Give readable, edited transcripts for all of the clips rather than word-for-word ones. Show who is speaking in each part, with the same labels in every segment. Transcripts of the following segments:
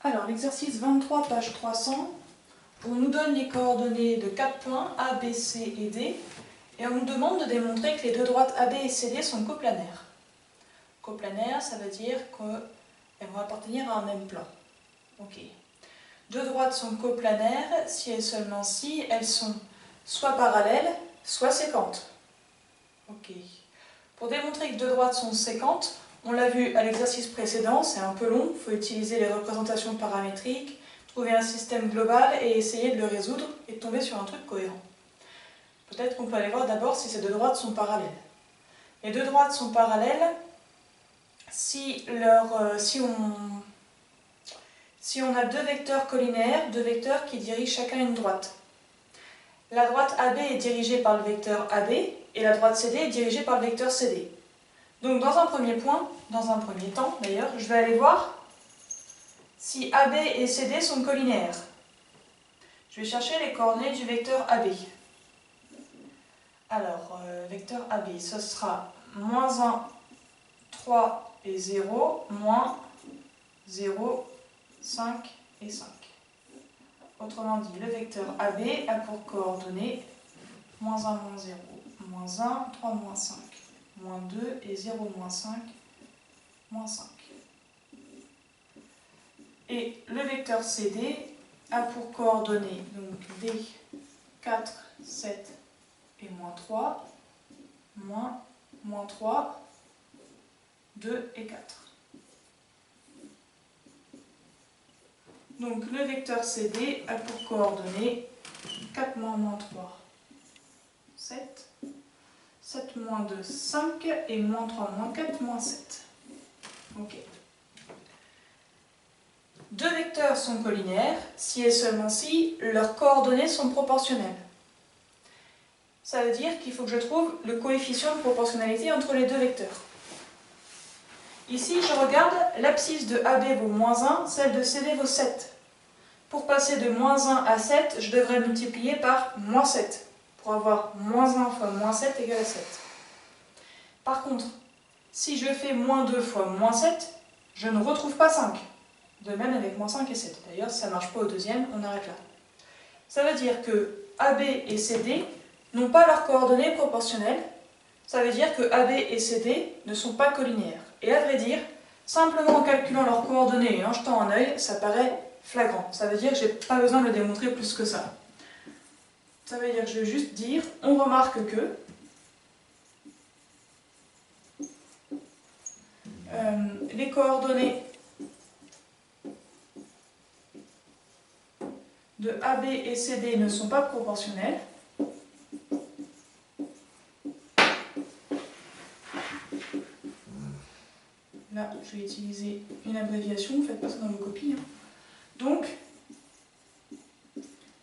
Speaker 1: Alors, l'exercice 23, page 300, on nous donne les coordonnées de 4 points A, B, C et D, et on nous demande de démontrer que les deux droites AB et CD sont coplanaires. Coplanaires, ça veut dire qu'elles vont appartenir à un même plan. Ok. Deux droites sont coplanaires si et seulement si elles sont soit parallèles, soit séquentes. Ok. Pour démontrer que deux droites sont séquentes, on l'a vu à l'exercice précédent, c'est un peu long, il faut utiliser les représentations paramétriques, trouver un système global et essayer de le résoudre et de tomber sur un truc cohérent. Peut-être qu'on peut aller voir d'abord si ces deux droites sont parallèles. Les deux droites sont parallèles si on a deux vecteurs collinaires, deux vecteurs qui dirigent chacun une droite. La droite AB est dirigée par le vecteur AB et la droite CD est dirigée par le vecteur CD. Donc dans un premier temps d'ailleurs, je vais aller voir si AB et CD sont collinaires. Je vais chercher les coordonnées du vecteur AB. Alors, vecteur AB, ce sera moins 1, 3 et 0, moins 0, 5 et 5. Autrement dit, le vecteur AB a pour coordonnées moins 1, moins 0, moins 1, 3, moins 5, moins 2 et 0, moins 5, moins 5. Et le vecteur CD a pour coordonnées donc D, 4, 7 et moins 3, moins 3, 2 et 4. Donc le vecteur CD a pour coordonnées 4 moins 3, 7, 7 moins 2, 5 et moins 3 moins 4 moins 7. Ok. Deux vecteurs sont collinaires si et seulement si leurs coordonnées sont proportionnelles. Ça veut dire qu'il faut que je trouve le coefficient de proportionnalité entre les deux vecteurs. Ici, je regarde, l'abscisse de AB vaut moins 1, celle de CD vaut 7. Pour passer de moins 1 à 7, je devrais multiplier par moins 7, pour avoir moins 1 fois moins 7 égale à 7. Par contre, si je fais moins 2 fois moins 7, je ne retrouve pas 5. De même avec moins 5 et 7. D'ailleurs, si ça ne marche pas au deuxième, on arrête là. Ça veut dire que AB et CD n'ont pas leurs coordonnées proportionnelles. Ça veut dire que AB et CD ne sont pas collinaires. Et à vrai dire, simplement en calculant leurs coordonnées et en jetant un œil, ça paraît flagrant. Ça veut dire que je n'ai pas besoin de le démontrer plus que ça. Ça veut dire que je vais juste dire, on remarque que les coordonnées de AB et CD ne sont pas proportionnelles. Là, je vais utiliser une abréviation, faites pas ça dans vos copies. Donc,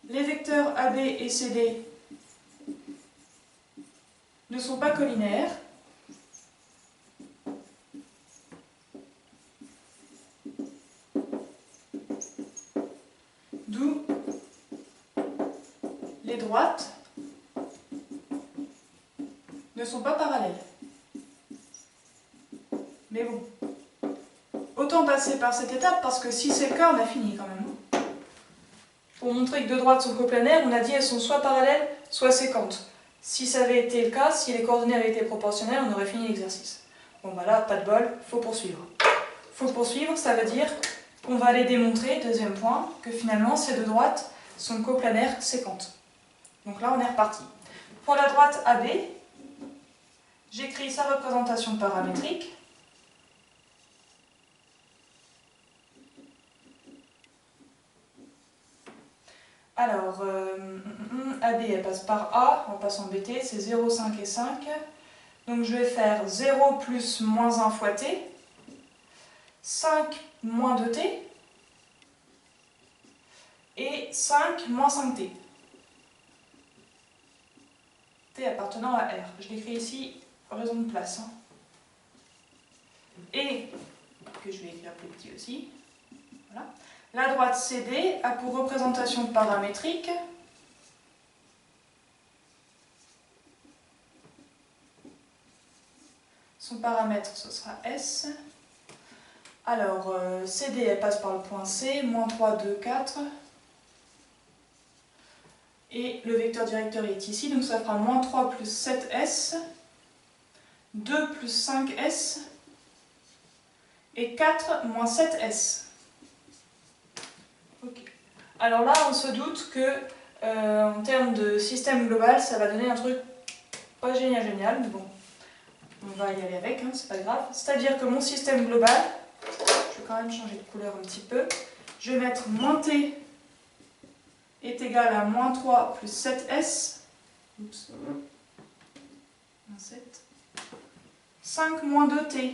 Speaker 1: les vecteurs AB et CD ne sont pas collinaires. D'où les droites ne sont pas parallèles. Mais bon, autant passer par cette étape parce que si c'est le cas, on a fini quand même. Pour montrer que deux droites sont coplanaires, on a dit qu'elles sont soit parallèles, soit séquentes. Si ça avait été le cas, si les coordonnées avaient été proportionnelles, on aurait fini l'exercice. Bon bah là, pas de bol, faut poursuivre. Faut poursuivre, ça veut dire qu'on va aller démontrer, deuxième point, que finalement ces deux droites sont coplanaires séquentes. Donc là, on est reparti. Pour la droite AB, j'écris sa représentation paramétrique. Alors, AB, elle passe par A, on va pas s'embêter, c'est 0, 5 et 5. Donc je vais faire 0 plus moins 1 fois t, 5 moins 2t, et 5 moins 5t. T appartenant à R. Je l'écris ici, raison de place. Et, que je vais écrire plus petit aussi, voilà. La droite CD a pour représentation paramétrique son paramètre, ce sera S. Alors, CD, elle passe par le point C, moins 3, 2, 4. Et le vecteur directeur est ici, donc ça fera moins 3 plus 7S, 2 plus 5S, et 4 moins 7S. Okay. Alors là, on se doute que, en termes de système global, ça va donner un truc pas génial, mais bon, on va y aller avec, hein, c'est pas grave. C'est-à-dire que mon système global, je vais quand même changer de couleur un petit peu, je vais mettre moins T est égal à moins 3 plus 7S, oups, 7, 5 moins 2T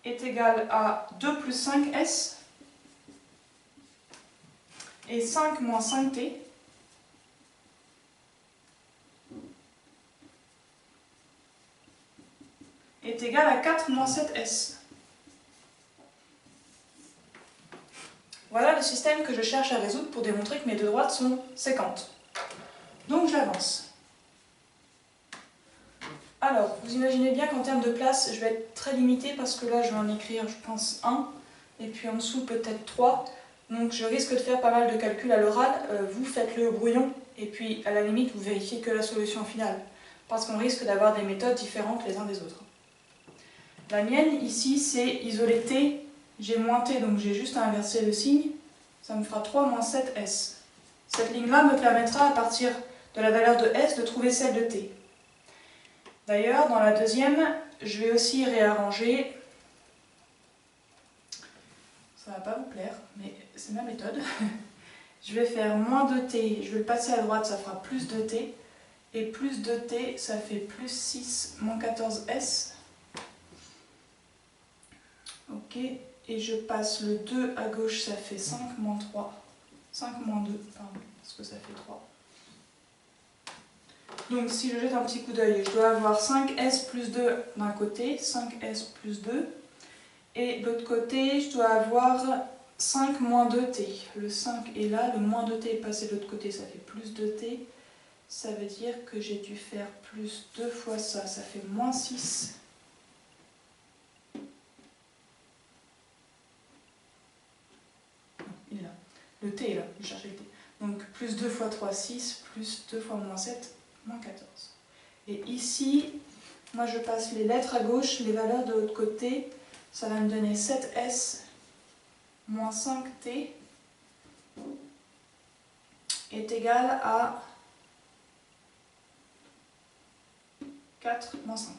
Speaker 1: est égal à 2 plus 5S, et 5 moins 5T est égal à 4 moins 7S. Voilà le système que je cherche à résoudre pour démontrer que mes deux droites sont séquentes. Donc j'avance. Alors, vous imaginez bien qu'en termes de place, je vais être très limitée parce que là, je vais en écrire, je pense, 1, et puis en dessous, peut-être 3. Donc je risque de faire pas mal de calculs à l'oral. Vous faites-le au brouillon, et puis à la limite, vous vérifiez que la solution finale. Parce qu'on risque d'avoir des méthodes différentes les uns des autres. La mienne, ici, c'est isoler T. J'ai moins T, donc j'ai juste à inverser le signe. Ça me fera 3 moins 7S. Cette ligne-là me permettra, à partir de la valeur de S, de trouver celle de T. D'ailleurs, dans la deuxième, je vais aussi réarranger. Ça ne va pas vous plaire, mais c'est ma méthode. Je vais faire moins 2T, je vais le passer à droite, ça fera plus 2T. Et plus 2T, ça fait plus 6 moins 14S. Ok, et je passe le 2 à gauche, ça fait 5 moins 3. 5 moins 2, pardon, parce que ça fait 3. Donc si je jette un petit coup d'œil, je dois avoir 5S plus 2 d'un côté, 5S plus 2. Et de l'autre côté, je dois avoir 5 moins 2T. Le 5 est là, le moins 2T est passé de l'autre côté, ça fait plus 2T. Ça veut dire que j'ai dû faire plus 2 fois ça, ça fait moins 6. Il est là. Le T est là, je cherchais le T. Donc plus 2 fois 3, 6, plus 2 fois moins 7, moins 14. Et ici, moi je passe les lettres à gauche, les valeurs de l'autre côté. Ça va me donner 7S moins 5T est égal à 4 moins 5.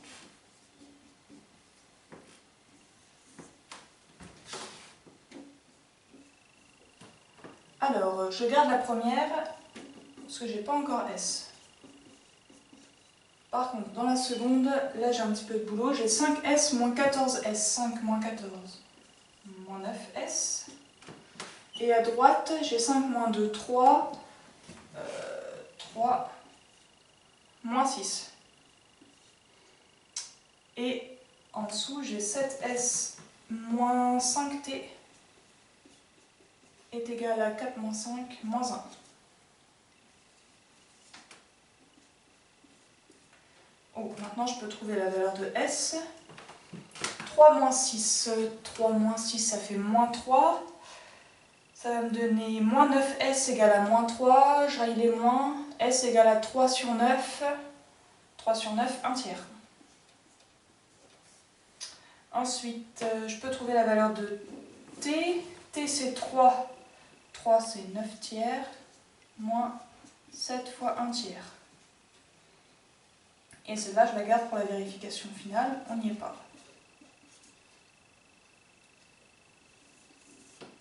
Speaker 1: Alors, je garde la première, parce que j'ai pas encore S. Par contre, dans la seconde, là j'ai un petit peu de boulot, j'ai 5S moins 14S. 5 moins 14, moins 9S. Et à droite, j'ai 5 moins 2, 3. 3, moins 6. Et en dessous, j'ai 7S moins 5T est égal à 4 moins 5, moins 1. Oh, maintenant je peux trouver la valeur de S. 3 moins 6, 3 moins 6, ça fait moins 3. Ça va me donner moins 9S égale à moins 3. Je raye les moins. S égale à 3 sur 9. 3 sur 9, 1 tiers. Ensuite, je peux trouver la valeur de T. T c'est 3. 3 c'est 9 tiers. Moins 7 fois 1 tiers. Et celle-là, je la garde pour la vérification finale. On n'y est pas.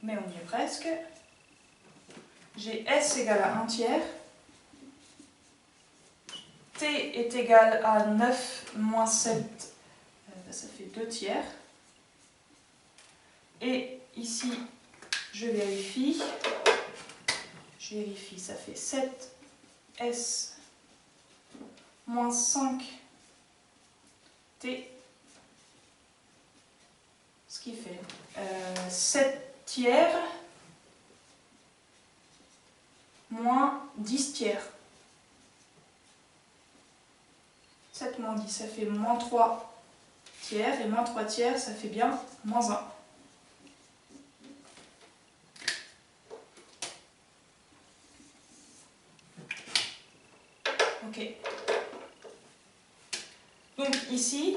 Speaker 1: Mais on y est presque. J'ai S égale à 1 tiers. T est égal à 9 moins 7, ça fait 2 tiers. Et ici, je vérifie. Ça fait 7S moins 5T. Ce qui fait 7 tiers moins 10 tiers. 7 moins 10, ça fait moins 3 tiers, et moins 3 tiers, ça fait bien moins 1. Ok. Donc ici,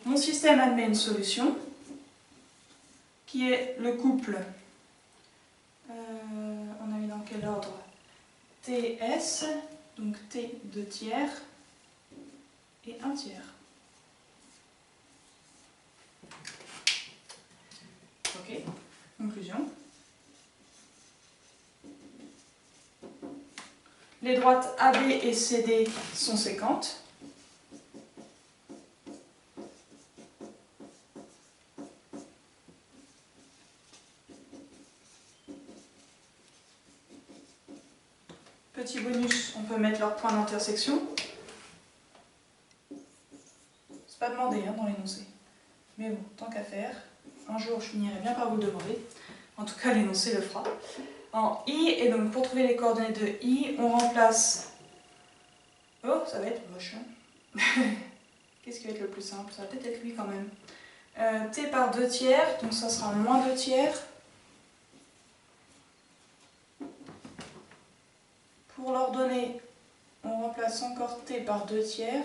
Speaker 1: mon système admet une solution qui est le couple, on a mis dans quel ordre? TS, donc T 2 tiers et 1 tiers. Ok, conclusion. Les droites AB et CD sont séquentes. Petit bonus, on peut mettre leur point d'intersection. C'est pas demandé hein, dans l'énoncé. Mais bon, tant qu'à faire, un jour je finirai bien par vous le demander. En tout cas, l'énoncé le fera. En I, et donc pour trouver les coordonnées de I, on remplace... Oh, ça va être moche. Hein. Qu'est-ce qui va être le plus simple? Ça va peut-être être lui quand même. T par 2 tiers, donc ça sera moins 2 tiers. Pour l'ordonnée, on remplace encore T par 2 tiers.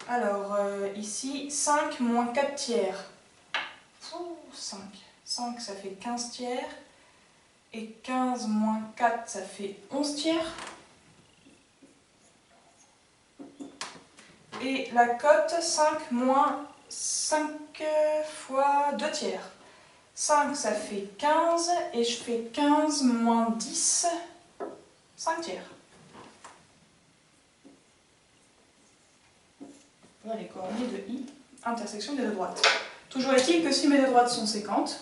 Speaker 1: Alors, ici, 5 moins 4 tiers. 5. 5, ça fait 15 tiers. Et 15 moins 4, ça fait 11 tiers. Et la cote, 5 moins 5 fois 2 tiers. 5, ça fait 15. Et je fais 15 moins 10, 5 tiers. Voilà les coordonnées de I, intersection des deux droites. Toujours est-il que si mes deux droites sont séquentes,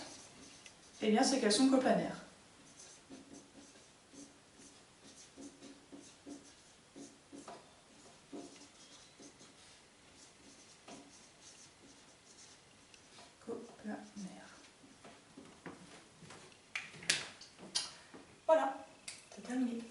Speaker 1: eh bien c'est qu'elles sont coplanaires. Coplanaires. Voilà, c'est terminé.